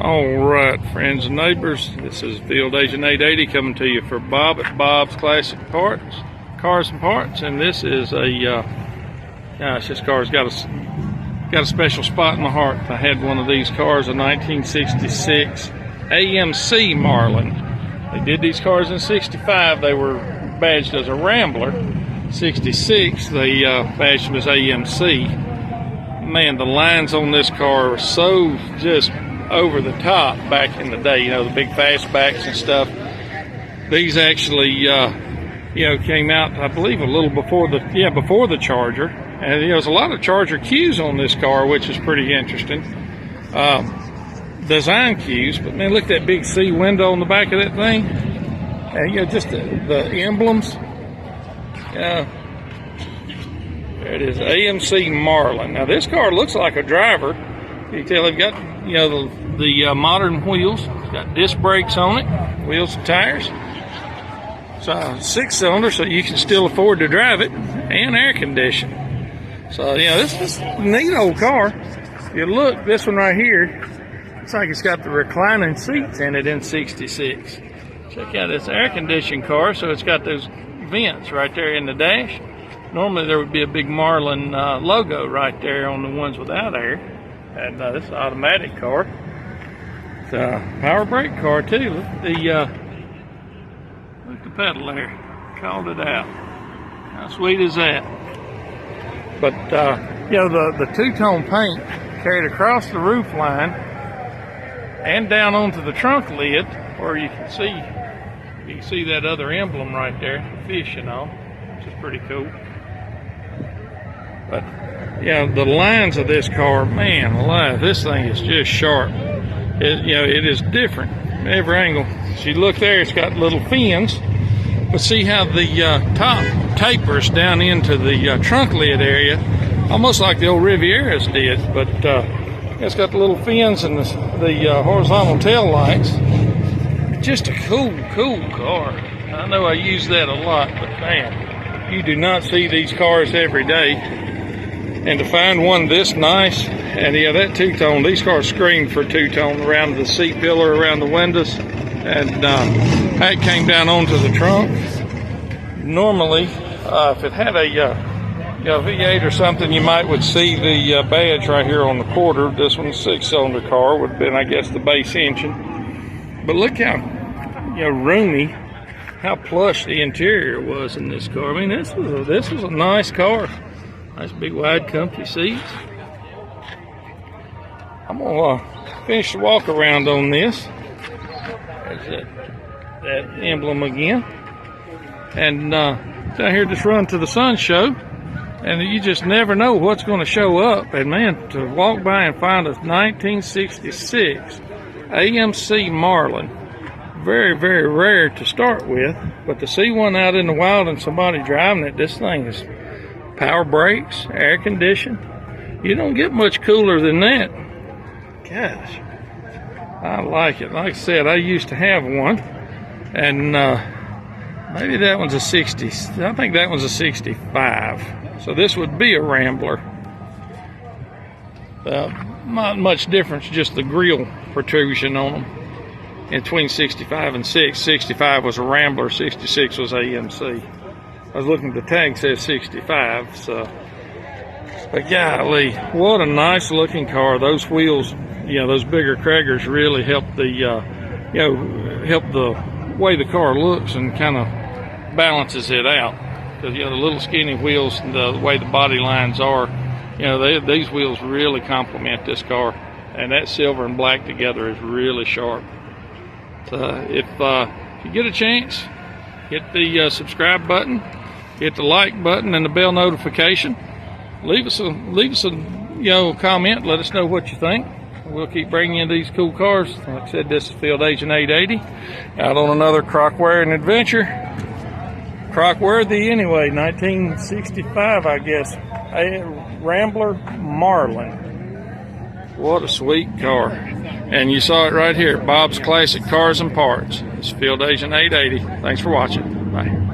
All right, friends and neighbors, this is Field Agent 880 coming to you for Bob at Bob's Classic Parts, Cars and Parts, and this is a, gosh, this car's got a special spot in my heart. I had one of these cars, a 1966 AMC Marlin. They did these cars in 65. They were badged as a Rambler. 66, they badged them as AMC. Man, the lines on this car are so just over the top back in the day, you know, the big fastbacks and stuff. These actually, you know, came out, I believe, a little before the Charger. And there's a lot of Charger cues on this car, which is pretty interesting. Design cues, but man, look at that big C window on the back of that thing. And you know, just the emblems. There it is, AMC Marlin. Now this car looks like a driver. You can tell they've got, you know, the modern wheels. It's got disc brakes on it, wheels and tires. It's a 6-cylinder, so you can still afford to drive it, and air conditioning. So, you know, this is a neat old car. If you look, this one right here, it's like it's got the reclining seats in it in 66. Check out this air conditioned car. So it's got those vents right there in the dash. Normally there would be a big Marlin logo right there on the ones without air. And this is an automatic car. It's a power brake car too. Look at the pedal there. Called it out. How sweet is that? But you know, the two-tone paint carried across the roof line and down onto the trunk lid, where you can see that other emblem right there, the fish and all, which is pretty cool. But yeah, the lines of this car, man alive, this thing is just sharp. You know, it is different every angle. As you look there, it's got little fins, but see how the top tapers down into the trunk lid area, almost like the old Rivieras did. But it's got the little fins and the horizontal tail lights. Just a cool car. I know I use that a lot, but man, you do not see these cars every day. And to find one this nice, and yeah, that two-tone, these cars scream for two-tone around the seat pillar, around the windows, and that came down onto the trunk. Normally, if it had a V8 or something, you would see the badge right here on the quarter. This one's a 6-cylinder car, would have been, I guess, the base engine. But look how, you know, roomy, how plush the interior was in this car. I mean, this was a nice car. Nice big wide comfy seats. I'm gonna finish the walk around on this. There's that emblem again. And down here, just run to the Sun Show, and you just never know what's going to show up. And man, to walk by and find a 1966 AMC Marlin, very, very rare to start with. But to see one out in the wild and somebody driving it, this thing is power brakes, air conditioning. You don't get much cooler than that. Gosh, I like it. Like I said, I used to have one, and maybe that one's a 60. I think that one's a 65. So this would be a Rambler. Not much difference, just the grill protrusion on them. In between 65 and 6, 65 was a Rambler, 66 was AMC. I was looking at the tag, says 65, so. But golly, what a nice looking car. Those wheels, you know, those bigger Kragers really help the, help the way the car looks and kind of balances it out. Because, you know, the little skinny wheels and the way the body lines are, you know, these wheels really complement this car. And that silver and black together is really sharp. So if you get a chance, hit the subscribe button, hit the like button and the bell notification. Leave us a comment. Let us know what you think. We'll keep bringing you these cool cars. Like I said, this is Field Agent 880 out on another crock wearing adventure. Crock worthy anyway. 1965, I guess. A Rambler Marlin. What a sweet car. And you saw it right here, Bob's Classic Cars and Parts. It's Field Agent 880. Thanks for watching. Bye.